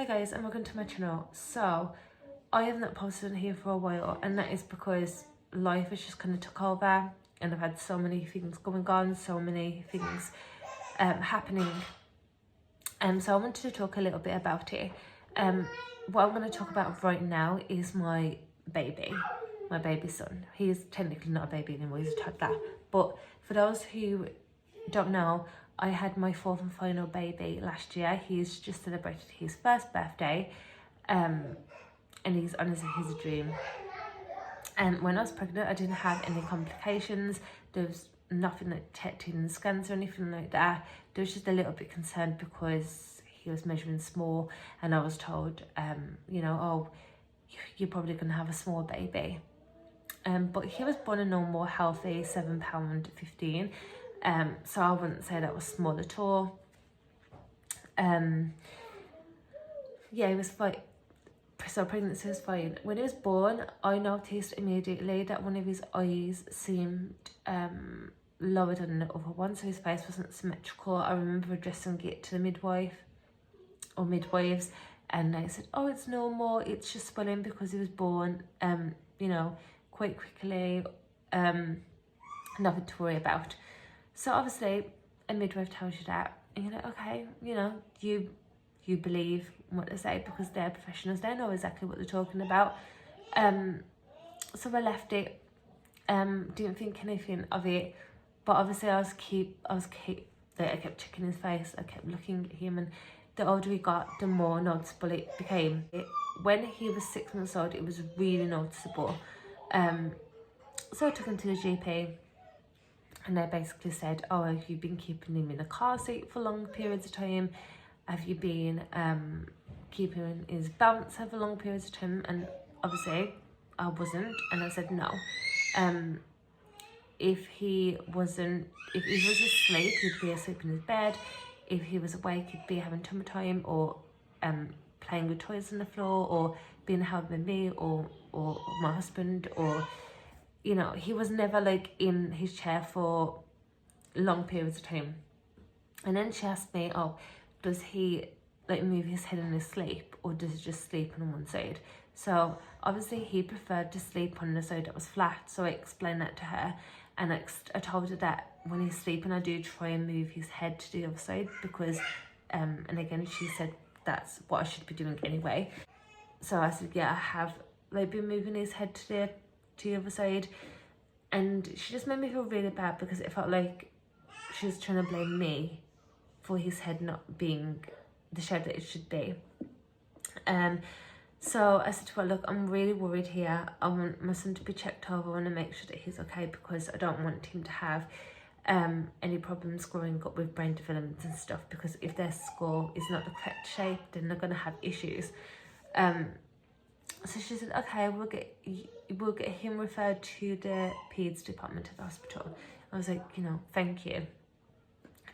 Hi guys, and welcome to my channel. So I have not posted on here for a while, and that is because life has just kind of took over and I've had so many things going on, so many things happening. So I wanted to talk a little bit about it. What I'm going to talk about right now is my baby son. He is technically not a baby anymore, he's a toddler. But for those who don't know, I had my fourth and final baby last year. He's just celebrated his first birthday, and he's honestly his dream. When I was pregnant, I didn't have any complications. There was nothing like checked in scans or anything like that. There was just a little bit concerned because he was measuring small, and I was told, oh, you're probably gonna have a small baby. But he was born a normal, healthy £7.15. So I wouldn't say that was small at all. Yeah, it was fine. So pregnancy was fine. When he was born, I noticed immediately that one of his eyes seemed lower than the other one, so his face wasn't symmetrical. I remember addressing it to the midwife or midwives, and they said, oh, it's normal, it's just swelling because he was born quite quickly, nothing to worry about. So obviously a midwife tells you that, and you're like, okay, you believe what they say because they're professionals, they know exactly what they're talking about. So I left it, didn't think anything of it, but obviously I kept checking his face, I kept looking at him, and the older he got, the more noticeable it became. When he was 6 months old, it was really noticeable. So I took him to the GP, and they basically said, oh, have you been keeping him in a car seat for long periods of time? Have you been keeping his balance over long periods of time? And obviously I wasn't, and I said no. If he was asleep, he'd be asleep in his bed. If he was awake, he'd be having tummy time, or playing with toys on the floor, or being held with me or my husband, or he was never like in his chair for long periods of time. And then she asked me, oh, does he like move his head in his sleep, or does he just sleep on one side? So obviously he preferred to sleep on the side that was flat, so I explained that to her, and I told her that when he's sleeping, I do try and move his head to the other side because and again, she said that's what I should be doing anyway. So I said, yeah, I have like been moving his head to the other side, and she just made me feel really bad because it felt like she was trying to blame me for his head not being the shape that it should be. So I said to her, look, I'm really worried here. I want my son to be checked over. I want to make sure that he's okay because I don't want him to have any problems growing up with brain development and stuff, because if their skull is not the correct shape, then they're going to have issues. So she said, okay, we'll get him referred to the peds department of the hospital. I was like, thank you.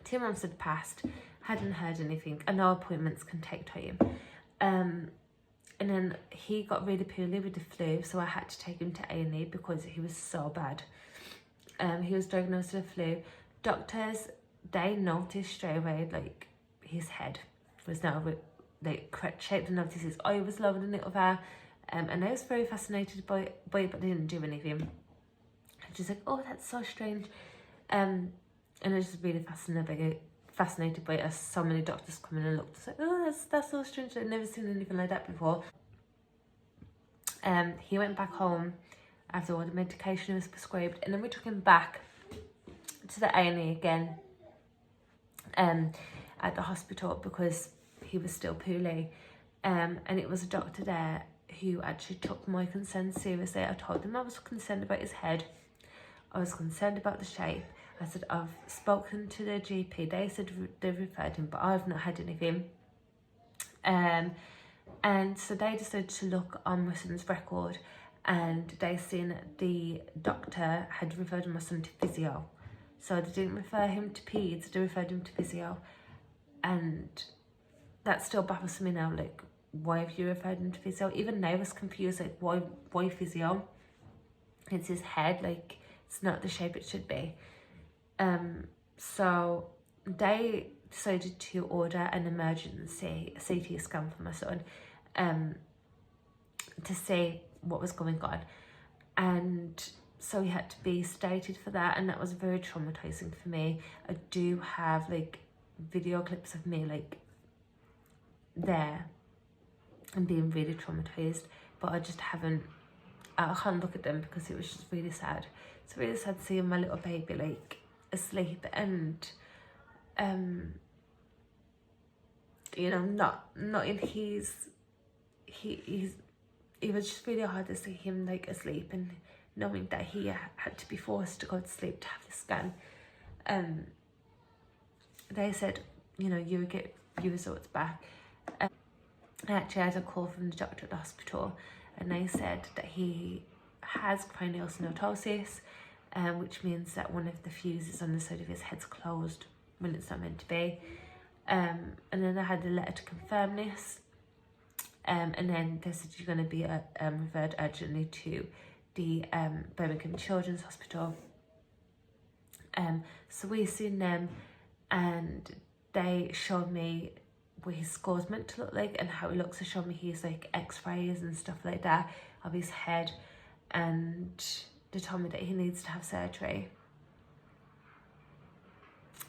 2 months had passed, hadn't heard anything. I know appointments can take time. And then he got really poorly with the flu, so I had to take him to A&E because he was so bad. He was diagnosed with the flu. Doctors, they noticed straight away, like, his head was now like correct shape. They noticed his eye was lower than the other. And I was very fascinated by it, but they didn't do anything. I'm just like, oh, that's so strange. And I was just really fascinated by it as so many doctors come in and looked. It's like, oh, that's so strange. I've never seen anything like that before. He went back home after all the medication was prescribed, and then we took him back to the A&E again at the hospital because he was still poorly. And it was a doctor there who actually took my concern seriously. I told them I was concerned about his head. I was concerned about the shape. I said, I've spoken to the GP. They said they've referred him, but I've not had anything. And so they decided to look on my son's record, and they seen the doctor had referred my son to physio. So they didn't refer him to peds, they referred him to physio. And that still baffles me now, like, why have you referred him to physio? Even they was confused, like, why physio? It's his head, like, it's not the shape it should be. So they decided to order an emergency CT scan for my son to see what was going on, and so he had to be sedated for that, and that was very traumatizing for me. I do have like video clips of me like there and being really traumatized, but I just haven't, I can't look at them because it was just really sad. It's really sad seeing my little baby like asleep and you know, not in his, it was just really hard to see him like asleep and knowing that he had to be forced to go to sleep to have the scan. They said, you know, you would get your results back. I actually had a call from the doctor at the hospital, and they said that he has craniosynostosis, which means that one of the fuses on the side of his head's closed when it's not meant to be. And then I had a letter to confirm this. And then they said you're going to be referred urgently to the Birmingham Children's Hospital. So we seen them, and they showed me what his score's meant to look like and how it looks. They showed me his like x-rays and stuff like that of his head, and they told me that he needs to have surgery,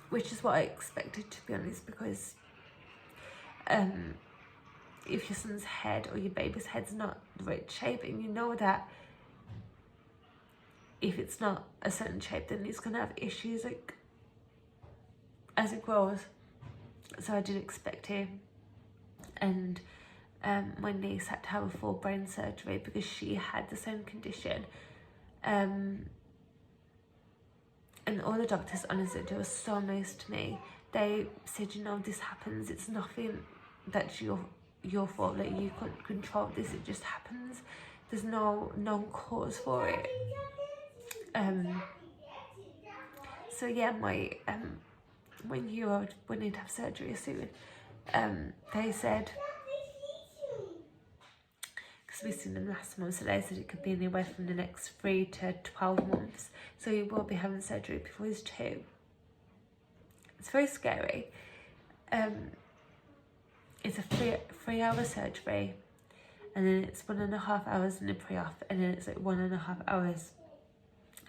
which is what I expected, to be honest, because if your son's head or your baby's head's not the right shape, and you know that if it's not a certain shape, then he's gonna have issues like as it grows. So I did expect him, and my niece had to have a full brain surgery because she had the same condition. And all the doctors, honestly, they were so nice to me. They said, you know, this happens, it's nothing that's your fault, like you couldn't control this, it just happens, there's no cause for it. So yeah, my 1-year-old will need to have surgery soon. They said, because we seen them last month, so they said it could be anywhere from the next 3 to 12 months, so he will be having surgery before he's 2. It's very scary. It's a 3-hour surgery, and then it's 1.5 hours in the pre-op, and then it's like 1.5 hours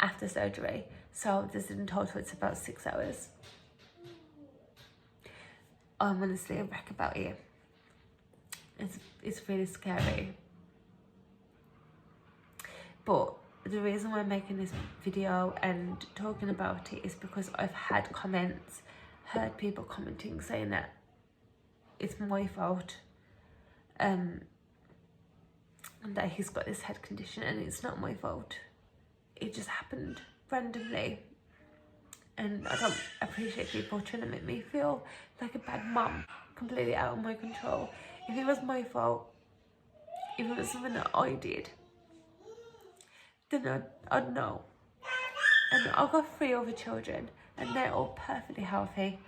after surgery. So this in total, it's about 6 hours. I'm honestly a wreck about it. It's really scary. But the reason why I'm making this video and talking about it is because I've had comments, heard people commenting saying that it's my fault, and that he's got this head condition, and it's not my fault. It just happened randomly, and I don't appreciate people trying to make me feel like a bad mum, completely out of my control. If it was my fault, if it was something that I did, then I'd know. And I've got 3 other children, and they're all perfectly healthy.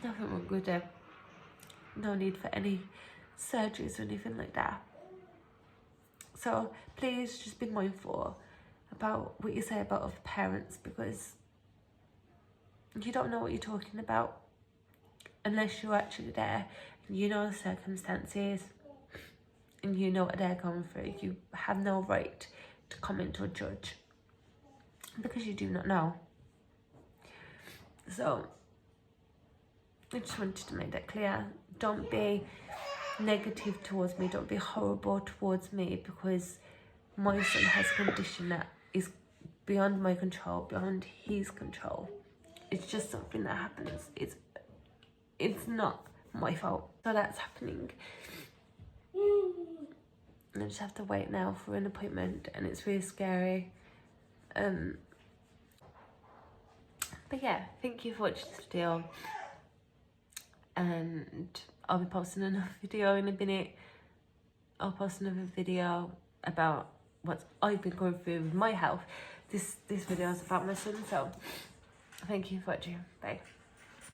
Nothing wrong with them. No need for any surgeries or anything like that. So please just be mindful about what you say about other parents, because you don't know what you're talking about unless you're actually there and you know the circumstances and you know what they're going through. You have no right to comment or judge because you do not know. So I just wanted to make that clear. Don't be negative towards me, don't be horrible towards me, because my son has a condition that is beyond my control, beyond his control. It's just something that happens. It's not my fault. So that's happening. I just have to wait now for an appointment, and it's really scary. But yeah, thank you for watching this video, and I'll be posting another video in a minute. I'll post another video about what I've been going through with my health. This video is about my son, so thank you for watching. Bye.